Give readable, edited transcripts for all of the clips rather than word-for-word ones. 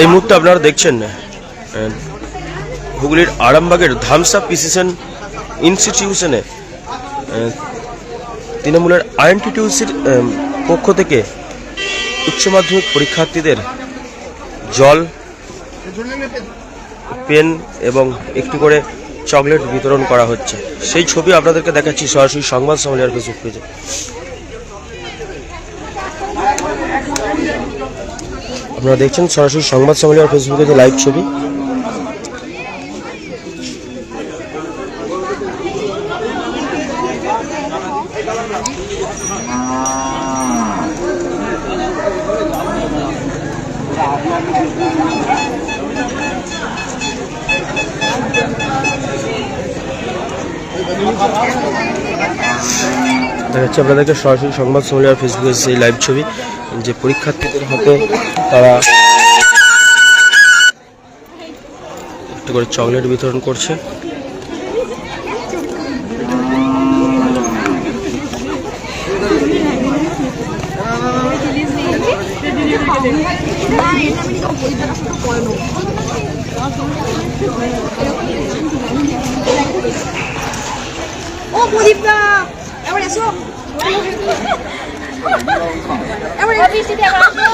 এই মুহূর্তে আপনারা দেখছেন হুগলির আরামবাগের ধামসা প্রিসিশন ইনস্টিটিউশনে তৃণমূলের আইএনটিটিউসির পক্ষ থেকে উচ্চ মাধ্যমিক পরীক্ষার্থীদের জল, পেন এবং একটু করে চকলেট বিতরণ করা হচ্ছে। সেই ছবি আপনাদেরকে দেখাচ্ছি সরাসরি সংবাদ সম্মেলনের ফেসবুক পেজে। আপনারা দেখছেন সরাসরি সংবাদ সম্মেলনের ফেসবুক পেজে লাইভ ছবি। দেখাচ্ছি আপনাদেরকে সরাসরি সংবাদ সম্মেলনের ফেসবুকে সেই লাইভ ছবি, যে পরীক্ষার্থীদের হাতে তারা একটু করে চকলেট বিতরণ করছে। ও প্রদীপদা এবার এসো, এবার বৃষ্টিতে এবার আসো।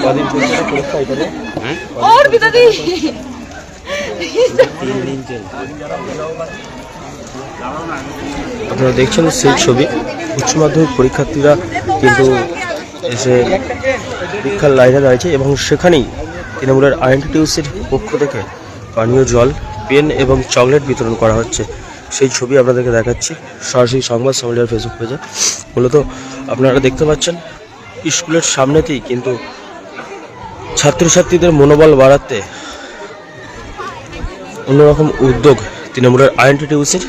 কদিন পরীক্ষা এটা? ওর বিদাদি আপনারা দেখছেন সেই ছবি। উচ্চ মাধ্যমিক পরীক্ষার্থীরা কিন্তু এসে পরীক্ষার লাইনে দাঁড়িয়েছে এবং সেখানেই তৃণমূলের আইএনটিটিউসির পক্ষ থেকে পানীয় জল, পেন এবং চকলেট বিতরণ করা হচ্ছে। সেই ছবি আপনাদেরকে দেখাচ্ছি সরাসরি সংবাদ সম্মেলনের ফেসবুক পেজে। মূলত আপনারা দেখতে পাচ্ছেন স্কুলের সামনেতেই কিন্তু ছাত্রছাত্রীদের মনোবল বাড়াতে অন্যরকম উদ্যোগ তৃণমূলের আইএনটিটিউসির।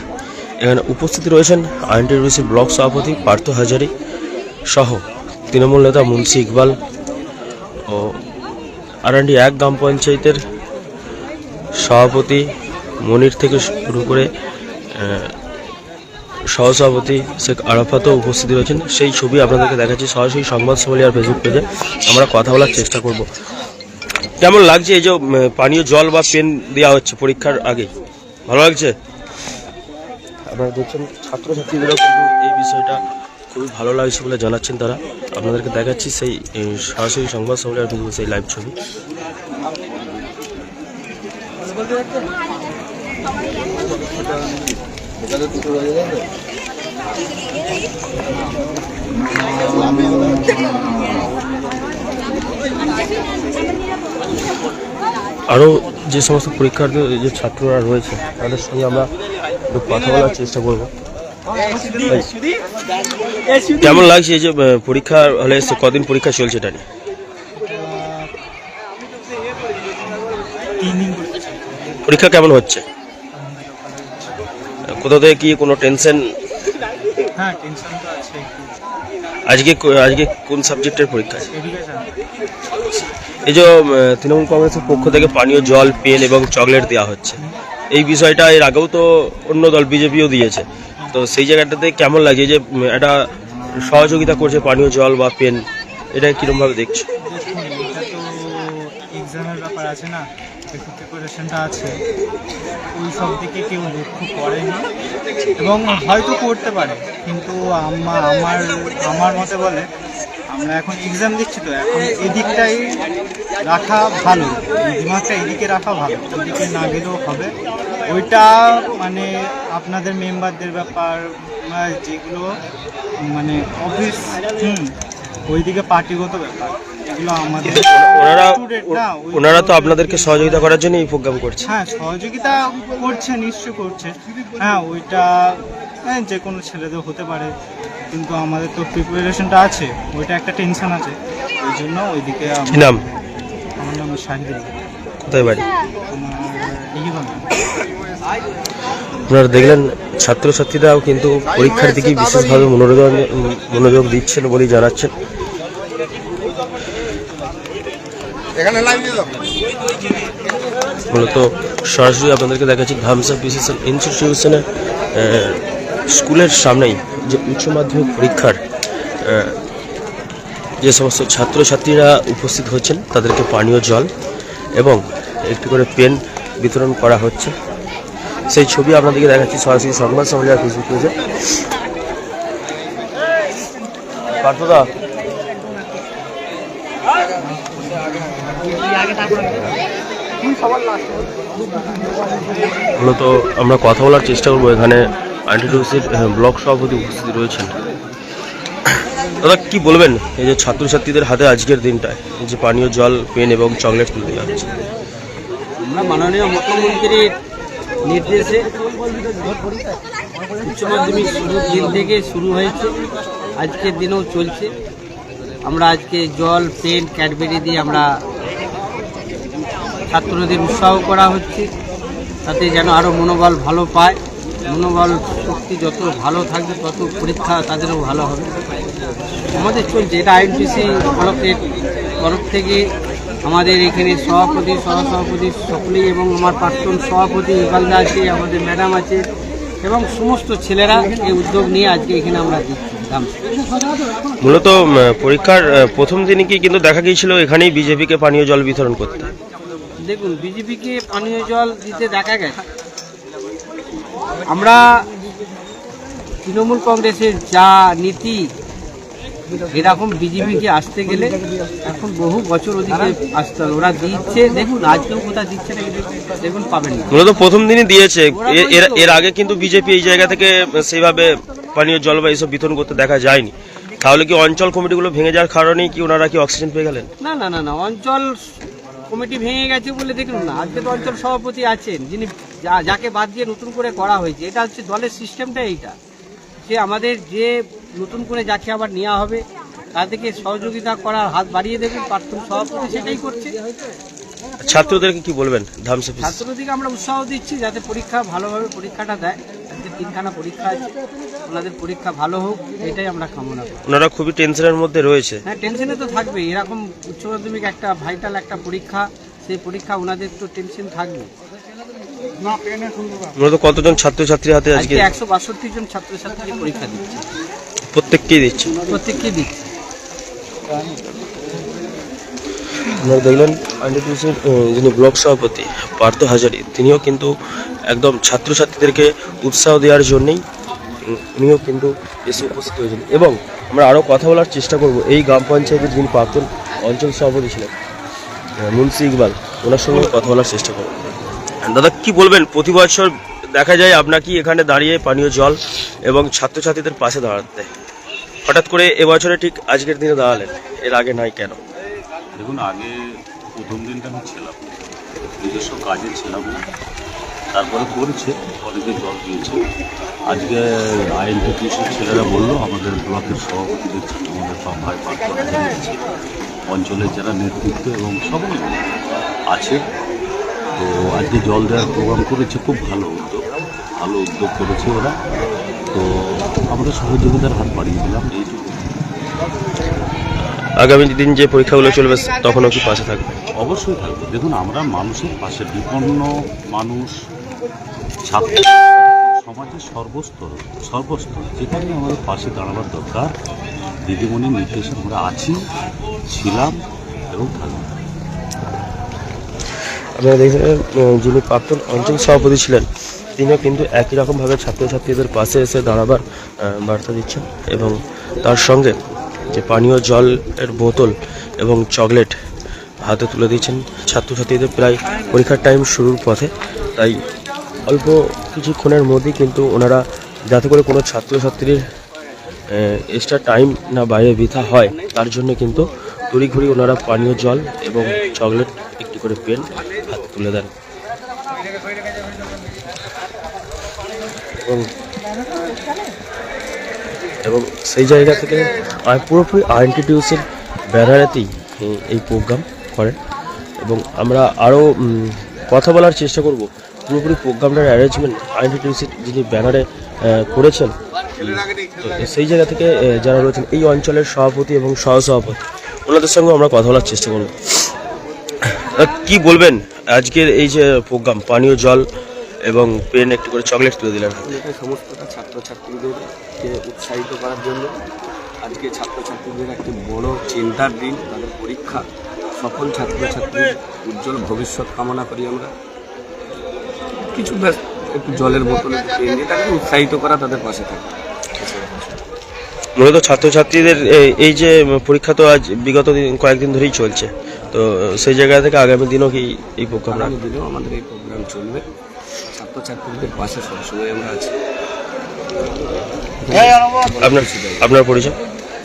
এখানে উপস্থিত রয়েছেন আইএনটিটিউসির ব্লক সভাপতি পার্থ হাজারি সহ তৃণমূল নেতা মুন্সি ইকবাল ও আরান্ডি 1 গ্রাম পঞ্চায়েতের সভাপতি মনির থেকে শুরু করে সহসভাপতি শেখ আরাফাতও উপস্থিত রয়েছেন। সেই ছবি আপনাদেরকে দেখাচ্ছি সরাসরি সংবাদ সম্মেলনের ফেসবুক পেজে। আমরা কথা বলার চেষ্টা করব। কেমন লাগছে এই যে পানীয় জল বা পেন দেওয়া হচ্ছে পরীক্ষার আগে? ভালো লাগছে? আপনারা দেখছেন ছাত্রছাত্রীদেরও কিন্তু এই বিষয়টা খুবই ভালো লাগছে বলে জানাচ্ছেন তারা। আপনাদেরকে দেখাচ্ছি সেই সরাসরি সংবাদ সম্মেলনের ফেসবুক সেই লাইভ ছবি। আরও যে সমস্ত পরীক্ষার্থী যে ছাত্ররা রয়েছে তাদের সঙ্গে আমরা একটু কথা বলার চেষ্টা করব। কেমন লাগছে এই যে পরীক্ষা হলে কদিন পরীক্ষা চলছে এটা নিয়ে? পরীক্ষা কেমন হচ্ছে? কোথা থেকে কি কোনো টেনশন? হ্যাঁ, টেনশন তো আছে। আজকে কোন সাবজেক্টের পরীক্ষা আছে? এই যে তৃণমূল কংগ্রেসের পক্ষ থেকে পানীয় জল, পেন এবং চকলেট দেওয়া হচ্ছে, এই বিষয়টা এর আগেও তো অন্য দল বিজেপিও দিয়েছে, তো সেই জায়গাটাতে কেমন লাগে যে একটা সহযোগিতা করছে পানীয় জল বা পেন, এটা কিরকমভাবে দেখছো? এক্সামের ব্যাপার আছে না, একটু প্রিপারেশনটা আছে, ওই সব দিকে কেউ লক্ষ্য করেনি এবং হয়তো করতে পারে, কিন্তু আমার মতে বলে আমরা এখন এক্সাম দিচ্ছি, তো এখন এদিকটাই রাখা ভালো, দিমাগটা এদিকে রাখা ভালো, ওইদিকে না গেলেও হবে। ওইটা মানে আপনাদের মেম্বারদের ব্যাপার, যেগুলো মানে অফিস ওইদিকে পার্টিগত ব্যাপার, এগুলো আমাদের ওনারা তো আপনাদেরকে সহযোগিতা করার জন্য এই প্রোগ্রাম করছে। হ্যাঁ, সহযোগিতা করছে, নিশ্চয় করছে। হ্যাঁ, ওইটা যে কোনো ছেলেদের হতে পারে, কিন্তু আমাদের তো প্রিপারেশনটা আছে, ওইটা একটা টেনশন আছে, ওই জন্য ওইদিকে। নাম? আমার নাম শাহিদুল। কোথায় বাড়ি? আমার আপনারা দেখলেন ছাত্রছাত্রীরাও কিন্তু পরীক্ষার দিকে বিশেষভাবে মনোযোগ দিচ্ছেন বলেই জানাচ্ছেন। মূলত সরাসরি আপনাদেরকে দেখাচ্ছি ধামসা প্রিসিশন ইনস্টিটিউশনের স্কুলের সামনেই যে উচ্চ মাধ্যমিক পরীক্ষার যে সমস্ত ছাত্রছাত্রীরা উপস্থিত হচ্ছেন তাদেরকে পানীয় জল এবং একটি করে পেন বিতরণ করা হচ্ছে, সেই ছবি আপনাদেরকে দেখাচ্ছি সরাসরি সংবাদ সম্মেলনের ফেসবুক পেজে। পার্থদা, মূলত আমরা কথা বলার চেষ্টা করবো, এখানে আইএনটিটিউসির ব্লক সভাপতি উপস্থিত রয়েছেন। দাদা কি বলবেন, এই যে ছাত্রছাত্রীদের হাতে আজকের দিনটায় এই যে পানীয় জল, পেন এবং চকলেট তুলে দেওয়া হচ্ছে? আমরা মাননীয় মুখ্যমন্ত্রীর নির্দেশে উচ্চ মাধ্যমিক শুরুর দিন থেকে শুরু হয়েছে, আজকের দিনেও চলছে। আমরা আজকে জল, পেন, ক্যাডবেরি দিয়ে আমরা ছাত্রদের উৎসাহ করা হচ্ছে, তাতে যেন আরও মনোবল ভালো পায়। মনোবল শক্তি যত ভালো থাকবে তত পরীক্ষা তাদেরও ভালো হবে। আমাদের চলছে এটা আইএনটিসি ব্লকের তরফ থেকে। আমাদের এখানে সভাপতি, সহসভাপতি সকলেই এবং আমার প্রাক্তন সভাপতি ইকবালদা আছে, আমাদের ম্যাডাম আছে এবং সমস্ত ছেলেরা এই উদ্যোগ নিয়ে আজকে এখানে আমরা দিচ্ছি। মূলত পরীক্ষার প্রথম দিনই কি কিন্তু দেখা গিয়েছিল এখানেই বিজেপিকে পানীয় জল বিতরণ করতে? দেখুন, বিজেপিকে পানীয় জল দিতে দেখা গেছে। আমরা তৃণমূল কংগ্রেসের যা নীতি, এরকম বিজেপিকে আসতে গেলে এখন বহু বছর ওদিকে আসতে হবে। ওরা দিচ্ছে, দেখুন আজকেও কোথাও দিচ্ছে না, দেখুন পাবেন না। মূলত প্রথম দিনই দিয়েছে, এর আগে কিন্তু বিজেপি এই জায়গা থেকে সেইভাবে পানীয় জল বা এইসব বিতরণ করতে দেখা যায়নি। তাহলে কি অঞ্চল কমিটিগুলো ভেঙে যাওয়ার কারণেই কি ওনারা কি অক্সিজেন পেয়ে গেলেন? না না না না, অঞ্চল কমিটি ভেঙে গেছে বলে দেখুন না, আজকে তো অঞ্চল সভাপতি আছেন যিনি যাকে বাদ দিয়ে নতুন করে করা হয়েছে। এটা হচ্ছে দলের সিস্টেমটা এইটা, যে আমাদের যে নতুন করে যাকে আবার নেওয়া হবে তাদেরকে সহযোগিতা করার হাত বাড়িয়ে দেবেন প্রাক্তন সভাপতি, সেটাই করছে। ছাত্রদেরকে কি বলবেন? ছাত্রদেরকে আমরা উৎসাহ দিচ্ছি যাতে পরীক্ষা ভালোভাবে পরীক্ষাটা দেয়। আজকে 3খানা পরীক্ষা আছে, ওনাদের পরীক্ষা ভালো হোক এটাই আমরা কামনা করি। ওনারা খুবই টেনশনের মধ্যে রয়েছে। হ্যাঁ, টেনশনে তো থাকবে, এরকম উচ্চ মাধ্যমিক একটা ভাইটাল একটা পরীক্ষা, সেই পরীক্ষা ওনাদের তো টেনশন থাকবে। মূলত কতজন ছাত্রছাত্রীর হাতে আজকে? 162 জন ছাত্রছাত্রী পরীক্ষা দিচ্ছে। প্রত্যেককেই দিচ্ছে? প্রত্যেককেই দিচ্ছে। আপনারা দেখলেন আইএনটিটিউসির যিনি ব্লক সভাপতি পার্থ হাজারি, তিনিও কিন্তু একদম ছাত্রছাত্রীদেরকে উৎসাহ দেওয়ার জন্যেই উনিও কিন্তু এসে উপস্থিত হয়েছেন। এবং আমরা আরও কথা বলার চেষ্টা করব এই গ্রাম পঞ্চায়েতের যিনি প্রাক্তন অঞ্চল সভাপতি ছিলেন মুন্সি ইকবাল, ওনার সঙ্গে কথা বলার চেষ্টা করব। দাদা কি বলবেন, প্রতি বছর দেখা যায় আপনাকে এখানে দাঁড়িয়ে পানীয় জল এবং ছাত্রছাত্রীদের পাশে দাঁড়াতে, হঠাৎ করে এবছরে ঠিক আজকের দিনে দাঁড়ালেন, এর আগে নাই কেন? দেখুন, আগে প্রথম দিনটা আমি ছিলাম, নিজস্ব কাজে ছিলাম না, তারপরে করেছে, অনেকে জল দিয়েছে। আজকে আইএনটিটিউসির ছেলেরা বললো, আমাদের ব্লকের সভাপতি দেখছি, আমাদের ভাই পার্থ আছে, অঞ্চলের যারা নেতৃত্ব এবং সকলে আছে, তো আজকে জল দেওয়ার প্রোগ্রাম করেছে। খুব ভালো উদ্যোগ করেছে ওরা, তো আমরা সহযোগিতার হাত বাড়িয়ে দিলাম এইটুকু। আগামী দিন যে পরীক্ষাগুলো চলবে তখনও কি পাশে থাকবে? অবশ্যই থাকবে। দেখুন, আমরা মানুষের পাশে, বিপন্ন মানুষ, ছাত্র সমাজের সর্বস্তর যেখানে আমাদের পাশে দাঁড়াবার দরকার, দিদিমণির নির্দেশে আমরা আছি, ছিলাম এবং থাকবো। আপনারা দেখছেন যিনি প্রাক্তন অঞ্চল সভাপতি ছিলেন তিনিও কিন্তু একই রকমভাবে ছাত্রছাত্রীদের পাশে এসে দাঁড়াবার বার্তা দিচ্ছেন এবং তার সঙ্গে যে পানীয় জলের বোতল এবং চকলেট হাতে তুলে দিচ্ছেন ছাত্রছাত্রীদের। প্রায় পরীক্ষার টাইম শুরুর পথে, তাই অল্প কিছুক্ষণের মধ্যেই কিন্তু ওনারা যাতে করে কোনো ছাত্রছাত্রীর এক্সট্রা টাইম না বাইরে বৃথা হয় তার জন্য কিন্তু তড়িঘড়ি ওনারা পানীয় জল এবং চকলেট একটি করে পেন হাতে তুলে দেন। এবং সেই জায়গা থেকে পুরোপুরি আইএনটিটিউসির ব্যানারেতেই এই প্রোগ্রাম করেন এবং আমরা আরও কথা বলার চেষ্টা করব। পুরোপুরি প্রোগ্রামটার অ্যারেঞ্জমেন্ট আইএনটিটিউসির যিনি ব্যানারে করেছেন, তো সেই জায়গা থেকে যারা রয়েছেন এই অঞ্চলের সভাপতি এবং সহসভাপতি, ওনাদের সঙ্গে আমরা কথা বলার চেষ্টা করব। কি বলবেন আজকের এই যে প্রোগ্রাম, পানীয় জল এবং পেন একটু করে চকলেট তুলে দিলেন? সমস্তটা ছাত্রছাত্রীদেরকে উৎসাহিত করার জন্য আজকে ছাত্রছাত্রীদের একটি বড় চিন্তার দিন, তাদের পরীক্ষা। সকল ছাত্রছাত্রীর উজ্জ্বল ভবিষ্যৎ কামনা করি আমরা। কিছু ব্যাস একটু জলের বোতল তাকে উৎসাহিত করা, তাদের পাশে থাকা। মূলত ছাত্রছাত্রীদের এই যে পরীক্ষা তো আজ বিগত কয়েকদিন ধরেই চলছে, তো সেই জায়গা থেকে আগামী দিনও কি এই প্রোগ্রাম? আগামী দিনেও আমাদের এই প্রোগ্রাম চলবে। ছাত্রছাত্রীদের পাশে সবসময় আমরা আছি। আপনার পরিচয়?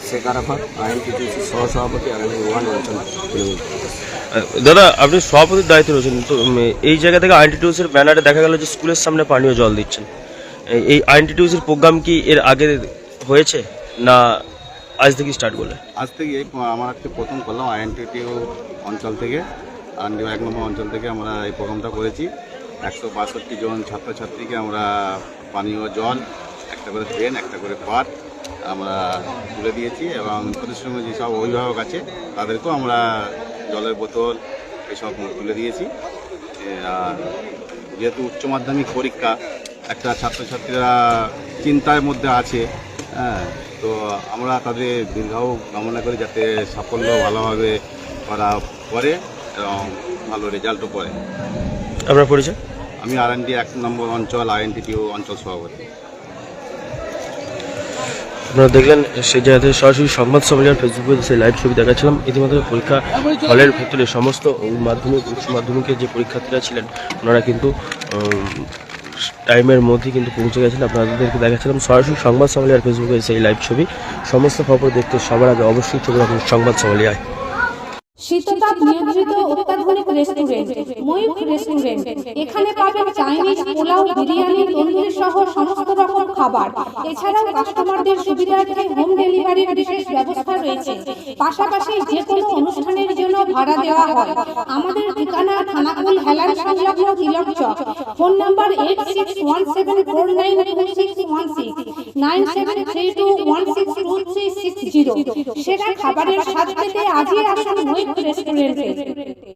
শেখ আরাফাত, আইএনটিটিউসির সহসভাপতি, আগামী 1 অঞ্চল তৃণমূল। দাদা, আপনি সভাপতির দায়িত্বে রয়েছেন, তো এই জায়গা থেকে আইএনটিটিউসির ব্যানারে দেখা গেল যে স্কুলের সামনে পানীয় জল দিচ্ছেন। এই আইএনটিটিউসির প্রোগ্রাম কি এর আগে হয়েছে না আজ থেকে স্টার্ট করলে? আজ থেকে আমার আজকে প্রথম করলাম। আইএনটিটিউ অঞ্চল থেকে, 1 নম্বর অঞ্চল থেকে আমরা এই প্রোগ্রামটা করেছি। 162 জন ছাত্রছাত্রীকে আমরা পানীয় জল, একটা করে পেন, একটা করে পাট আমরা তুলে দিয়েছি, এবং তাদের সঙ্গে যেসব অভিভাবক আছে তাদেরকেও আমরা জলের বোতল এসব তুলে দিয়েছি। আর যেহেতু উচ্চ মাধ্যমিক পরীক্ষা, একটা ছাত্রছাত্রীরা চিন্তার মধ্যে আছে, হ্যাঁ, তো আমরা তাদের দীর্ঘায়ু কামনা করি যাতে সাফল্য ভালোভাবে করা করে এবং ভালো রেজাল্টও করে। আপনার পরিচয়? আমি R&D 1 নম্বর অঞ্চল আইএনটিটিউ অঞ্চল সভাপতি। আপনারা দেখলেন সেই জায়গা থেকে সরাসরি সংবাদ সম্মেলন ফেসবুকে সেই লাইভ ছবি দেখাচ্ছিলাম। ইতিমধ্যে পরীক্ষা হলের ভেতরে সমস্ত মাধ্যমিক উচ্চ মাধ্যমিকের যে পরীক্ষার্থীরা ছিলেন ওনারা কিন্তু টাইমের মধ্যেই কিন্তু পৌঁছে গেছেন। আপনাদেরকে দেখাচ্ছিলাম সরাসরি সংবাদ সম্মেলন ফেসবুকে সেই লাইভ ছবি। সমস্ত খবর দেখতে সবার আগে অবশ্যই চোখ রাখুন সংবাদ সম্মেলনে। শীততাপ নিয়ন্ত্রিত অত্যাধুনিক রেস্টুরেন্ট ময়ূখ রেস্টুরেন্ট। এখানে পাবেন চাইনিজ, পোলাও, বিরিয়ানি, তন্দুরি সহ সমস্ত রকম খাবার। এছাড়াও কাস্টমারদের সুবিধার্থে হোম ডেলিভারির বিশেষ ব্যবস্থা রয়েছে। পাশাপাশি যে কোনো অনুষ্ঠানের জন্য ভাড়া দেওয়া হয়। আমাদের ঠিকানা থানাকুল হেলান সংলগ্ন তিলক চক। Phone number 8617492616 9732162360। সেরা খাবারের স্বাদ পেতে আজই আসুন ময়ূখ রেস্টুরেন্টে।